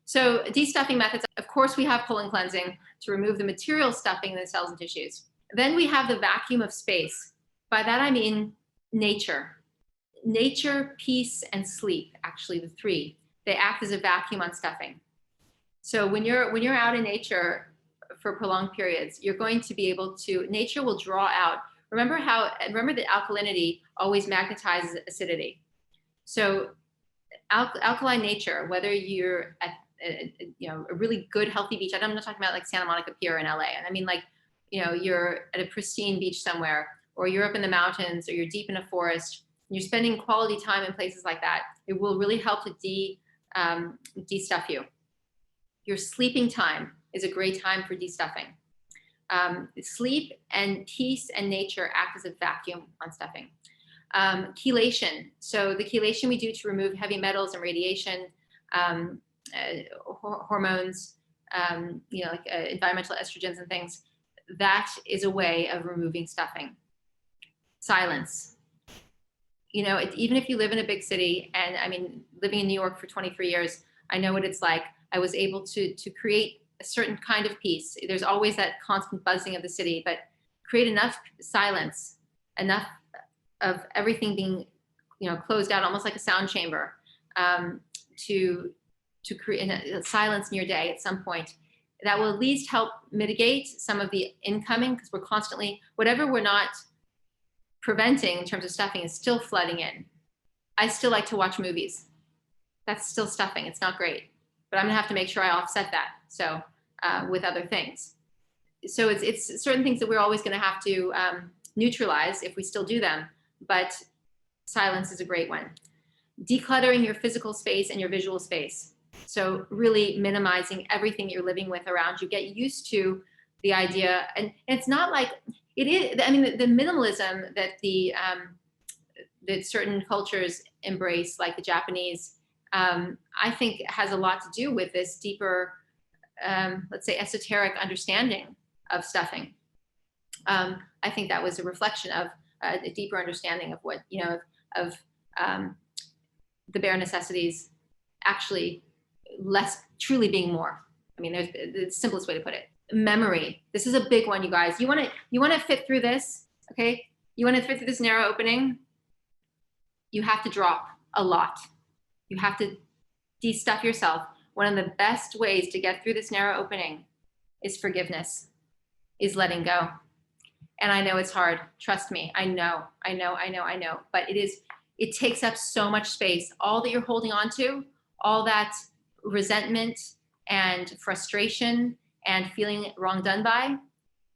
So destuffing methods, of course, we have colon cleansing to remove the material stuffing in the cells and tissues. Then we have the vacuum of space. By that I mean nature. Nature, peace, and sleep, actually the three, they act as a vacuum on stuffing. So when you're out in nature for prolonged periods, you're going to be able to, nature will draw out. Remember that alkalinity always magnetizes acidity. So alkaline nature, whether you're at a really good healthy beach, I'm not talking about like Santa Monica Pier in LA, and I mean like, you're at a pristine beach somewhere, or you're up in the mountains, or you're deep in a forest, and you're spending quality time in places like that, it will really help to de-stuff you. Your sleeping time is a great time for destuffing. Sleep and peace and nature act as a vacuum on stuffing. Chelation. So the chelation we do to remove heavy metals and radiation, hormones, like environmental estrogens and things, that is a way of removing stuffing. Silence. Even if you live in a big city, and I mean, living in New York for 23 years, I know what it's like. I was able to create a certain kind of peace. There's always that constant buzzing of the city, but create enough silence, enough of everything being, closed out, almost like a sound chamber, to create a silence in your day at some point. That will at least help mitigate some of the incoming, because we're constantly, whatever we're not preventing in terms of stuffing is still flooding in. I still like to watch movies. That's still stuffing. It's not great, but I'm gonna have to make sure I offset that. So with other things. So it's certain things that we're always gonna have to neutralize if we still do them, but silence is a great one. Decluttering your physical space and your visual space. So really minimizing everything you're living with around you. Get used to the idea, and it's not like, it is, I mean, the minimalism that certain cultures embrace, like the Japanese, I think has a lot to do with this deeper, let's say, esoteric understanding of stuffing. I think that was a reflection of a deeper understanding of what, of the bare necessities actually less, truly being more. I mean, there's the simplest way to put it. Memory. This is a big one, you guys. You want to fit through this, okay? You want to fit through this narrow opening. You have to drop a lot. You have to de-stuff yourself. One of the best ways to get through this narrow opening is forgiveness, is letting go. And I know it's hard. Trust me. I know. But it takes up so much space. All that you're holding on to, all that resentment and frustration and feeling wrong done by,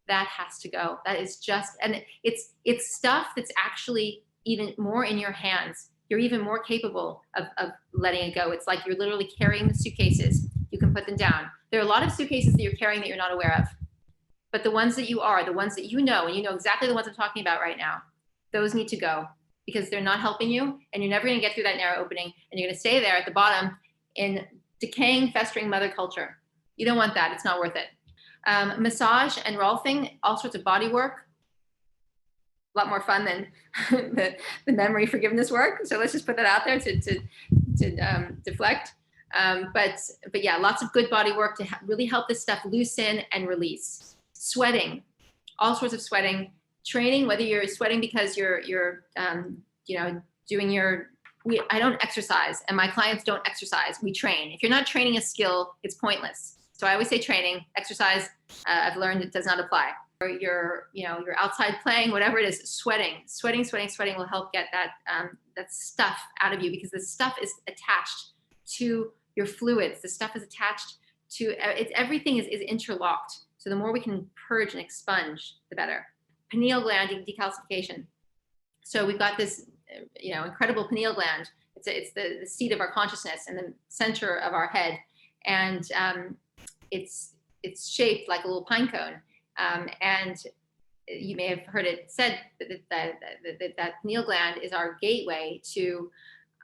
that has to go. That is just, and it's stuff that's actually even more in your hands. You're even more capable of letting it go. It's like you're literally carrying the suitcases. You can put them down. There are a lot of suitcases that you're carrying that you're not aware of. But the ones that you are, the ones that you know, and you know exactly the ones I'm talking about right now, those need to go, because they're not helping you, and you're never gonna get through that narrow opening, and you're gonna stay there at the bottom in decaying, festering mother culture. You don't want that. It's not worth it. Massage and rolfing, all sorts of body work, a lot more fun than the memory forgiveness work. So let's just put that out there to deflect. But yeah, lots of good body work to really help this stuff loosen and release. Sweating, all sorts of sweating. Training, whether you're sweating because you're doing your, I don't exercise, and my clients don't exercise. We train. If you're not training a skill, it's pointless. So I always say training. Exercise, I've learned it does not apply. Or you're outside playing, whatever it is, sweating will help get that stuff out of you, because the stuff is attached to your fluids. The stuff is attached to, everything is interlocked. So the more we can purge and expunge, the better. Pineal gland decalcification. So we've got this, incredible pineal gland. It's the seat of our consciousness and the center of our head, and it's shaped like a little pine cone. And you may have heard it said that pineal gland is our gateway to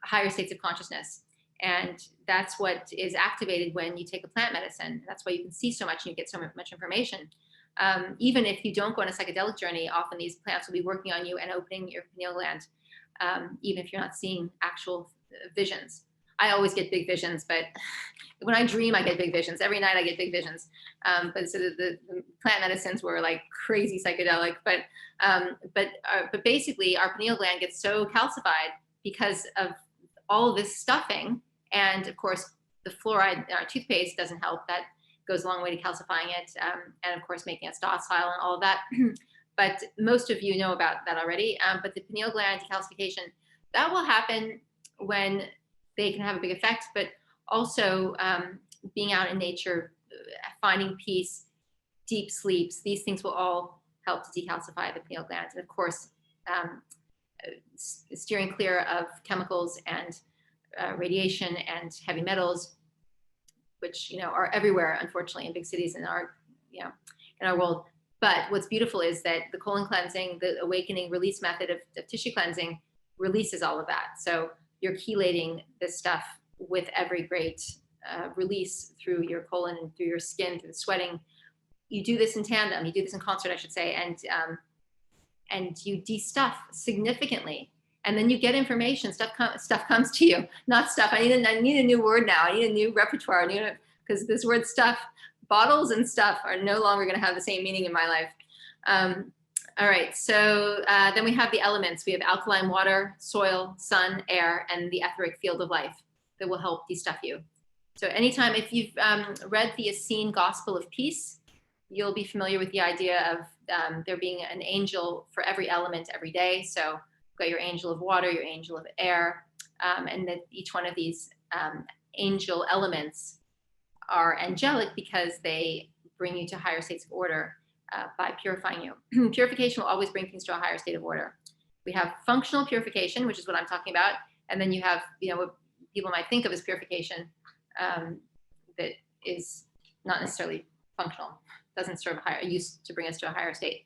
higher states of consciousness. And that's what is activated when you take a plant medicine. That's why you can see so much and you get so much information. Even if you don't go on a psychedelic journey, often these plants will be working on you and opening your pineal gland, even if you're not seeing actual visions. I always get big visions, but when I dream, I get big visions. Every night I get big visions. But so the plant medicines were like crazy psychedelic. But basically, our pineal gland gets so calcified because of all of this stuffing, and of course, the fluoride in our toothpaste doesn't help. That goes a long way to calcifying it, and of course, making us docile and all of that. But most of you know about that already. But the pineal gland decalcification, that will happen when they can have a big effect, but also being out in nature, finding peace, deep sleeps, these things will all help to decalcify the pineal gland. And of course, steering clear of chemicals and radiation and heavy metals, which are everywhere, unfortunately, in big cities in our in our world. But what's beautiful is that the colon cleansing, the awakening release method of tissue cleansing releases all of that. So you're chelating this stuff with every great release through your colon and through your skin, through the sweating. You do this in tandem. You do this in concert, I should say, and you de-stuff significantly. And then you get information. Stuff comes to you, not stuff. I need a new word now. I need a new repertoire. Because this word stuff, bottles and stuff are no longer going to have the same meaning in my life. All right, so then we have the elements. We have alkaline water, soil, sun, air, and the etheric field of life that will help de-stuff you. So anytime, if you've read the Essene Gospel of Peace, you'll be familiar with the idea of there being an angel for every element every day. So you've got your angel of water, your angel of air, and that each one of these angel elements are angelic because they bring you to higher states of order by purifying you. Purification will always bring things to a higher state of order. We have functional purification, which is what I'm talking about. And then you have, what people might think of as purification that is not necessarily functional, doesn't serve a higher use to bring us to a higher state.